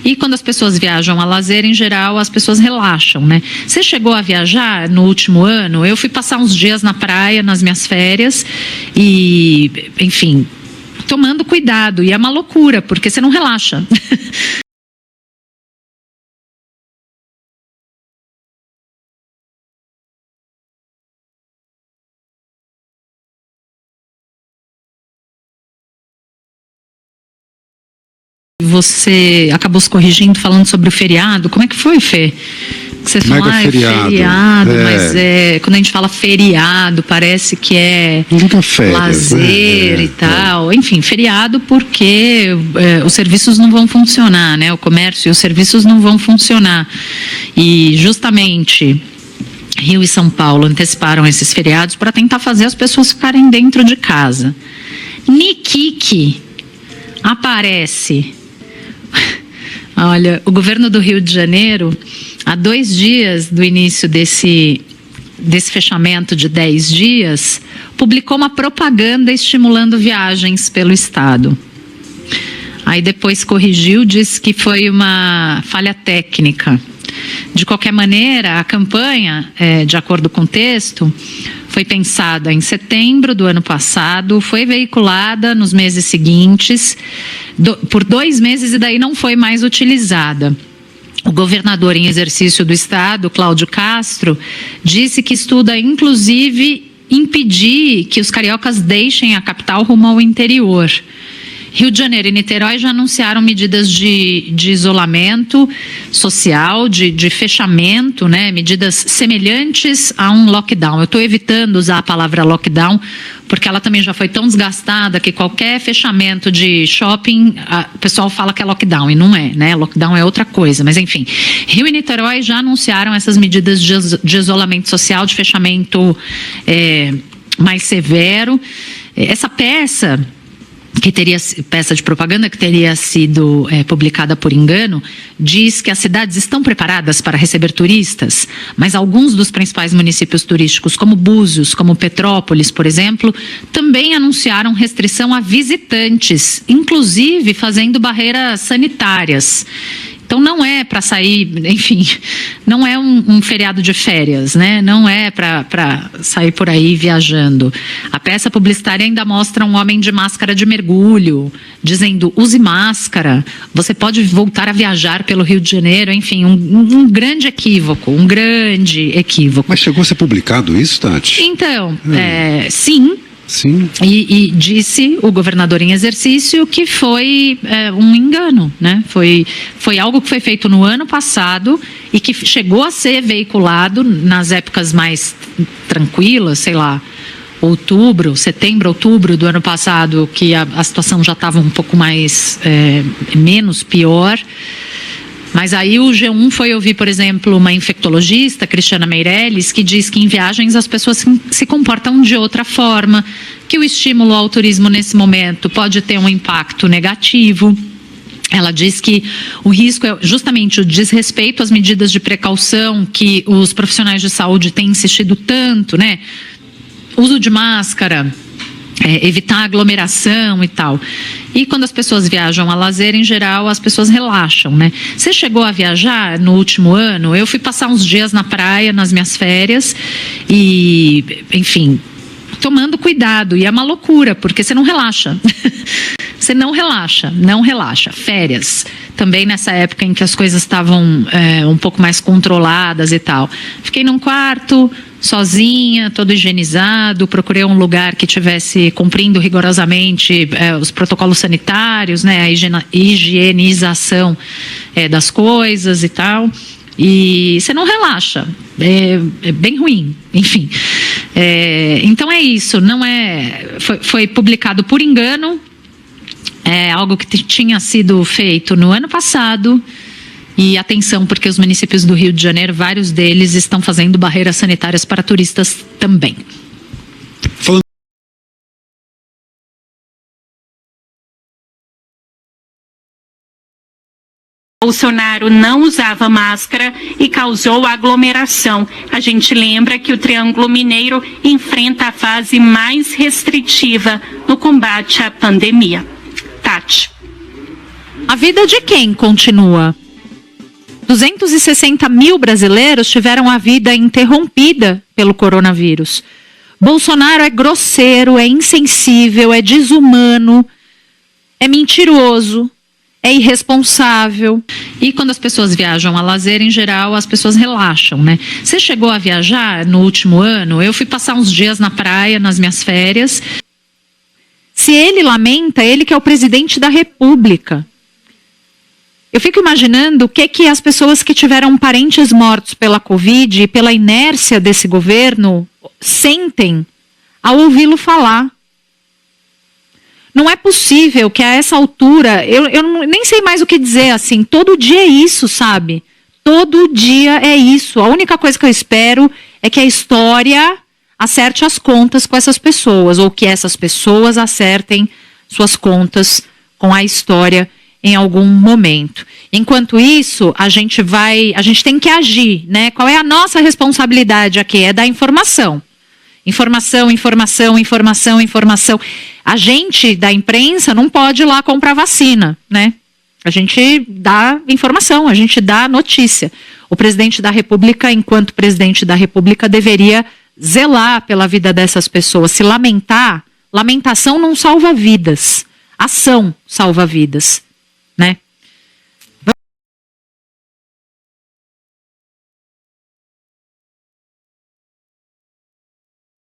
E quando as pessoas viajam a lazer, em geral, as pessoas relaxam, né? Você chegou a viajar no último ano? Eu fui passar uns dias na praia, nas minhas férias, e, enfim, tomando cuidado. E é uma loucura, porque você não relaxa. Você acabou se corrigindo falando sobre o feriado. Como é que foi, Fê? Você falou, feriado, mas quando a gente fala feriado, parece que é férias, lazer e tal. Enfim, feriado porque os serviços não vão funcionar, né? O comércio e os serviços não vão funcionar. E justamente Rio e São Paulo anteciparam esses feriados para tentar fazer as pessoas ficarem dentro de casa. Nikiki aparece. Olha, o governo do Rio de Janeiro, há 2 dias do início desse fechamento de 10 dias, publicou uma propaganda estimulando viagens pelo estado. Aí depois corrigiu, disse que foi uma falha técnica. De qualquer maneira, a campanha, de acordo com o texto, foi pensada em setembro do ano passado, foi veiculada nos meses seguintes, por 2 meses, e daí não foi mais utilizada. O governador em exercício do estado, Cláudio Castro, disse que estuda, inclusive, impedir que os cariocas deixem a capital rumo ao interior. Rio de Janeiro e Niterói já anunciaram medidas de isolamento social, de fechamento, né? Medidas semelhantes a um lockdown. Eu estou evitando usar a palavra lockdown, porque ela também já foi tão desgastada que qualquer fechamento de shopping, o pessoal fala que é lockdown, e não é, né? Lockdown é outra coisa, mas enfim. Rio e Niterói já anunciaram essas medidas de isolamento social, de fechamento mais severo. Essa peça de propaganda que teria sido publicada por engano, diz que as cidades estão preparadas para receber turistas, mas alguns dos principais municípios turísticos, como Búzios, como Petrópolis, por exemplo, também anunciaram restrição a visitantes, inclusive fazendo barreiras sanitárias. Então não é para sair, enfim, não é um feriado de férias, né? Não é para sair por aí viajando. A peça publicitária ainda mostra um homem de máscara de mergulho, dizendo, use máscara, você pode voltar a viajar pelo Rio de Janeiro, enfim, um grande equívoco, Mas chegou a ser publicado isso, Tati? Então, sim. Sim. E disse o governador em exercício que foi um engano, né? Foi algo que foi feito no ano passado e que chegou a ser veiculado nas épocas mais tranquilas, sei lá, setembro, outubro do ano passado, que a situação já estava um pouco mais, menos pior. Mas aí o G1 foi ouvir, por exemplo, uma infectologista, Cristiana Meirelles, que diz que em viagens as pessoas se comportam de outra forma, que o estímulo ao turismo nesse momento pode ter um impacto negativo. Ela diz que o risco é justamente o desrespeito às medidas de precaução que os profissionais de saúde têm insistido tanto, né? Uso de máscara, evitar aglomeração e tal. E quando as pessoas viajam a lazer, em geral, as pessoas relaxam, né? Você chegou a viajar no último ano? Eu fui passar uns dias na praia, nas minhas férias, e, enfim, tomando cuidado. E é uma loucura, porque você não relaxa. Você não relaxa. Férias. Também nessa época em que as coisas estavam um pouco mais controladas e tal. Fiquei num quarto, sozinha, todo higienizado, procurei um lugar que tivesse cumprindo rigorosamente os protocolos sanitários, né, a higienização das coisas e tal. E você não relaxa, é bem ruim, enfim. Então é isso, foi publicado por engano, algo que tinha sido feito no ano passado. E atenção, porque os municípios do Rio de Janeiro, vários deles estão fazendo barreiras sanitárias para turistas também. Bolsonaro não usava máscara e causou aglomeração. A gente lembra que o Triângulo Mineiro enfrenta a fase mais restritiva no combate à pandemia. Tati. A vida de quem continua? 260 mil brasileiros tiveram a vida interrompida pelo coronavírus. Bolsonaro é grosseiro, é insensível, é desumano, é mentiroso, é irresponsável. E quando as pessoas viajam a lazer, em geral, as pessoas relaxam, né? Você chegou a viajar no último ano? Eu fui passar uns dias na praia, nas minhas férias. Se ele lamenta, ele que é o presidente da República. Eu fico imaginando o que as pessoas que tiveram parentes mortos pela Covid e pela inércia desse governo sentem ao ouvi-lo falar. Não é possível que a essa altura, eu nem sei mais o que dizer, assim, todo dia é isso, sabe? Todo dia é isso. A única coisa que eu espero é que a história acerte as contas com essas pessoas, ou que essas pessoas acertem suas contas com a história em algum momento. Enquanto isso, a gente tem que agir, né? Qual é a nossa responsabilidade aqui? É dar informação. Informação. A gente da imprensa não pode ir lá comprar vacina, né? A gente dá informação, a gente dá notícia. O presidente da República, enquanto presidente da República, deveria zelar pela vida dessas pessoas. Se lamentar, lamentação não salva vidas. Ação salva vidas, né?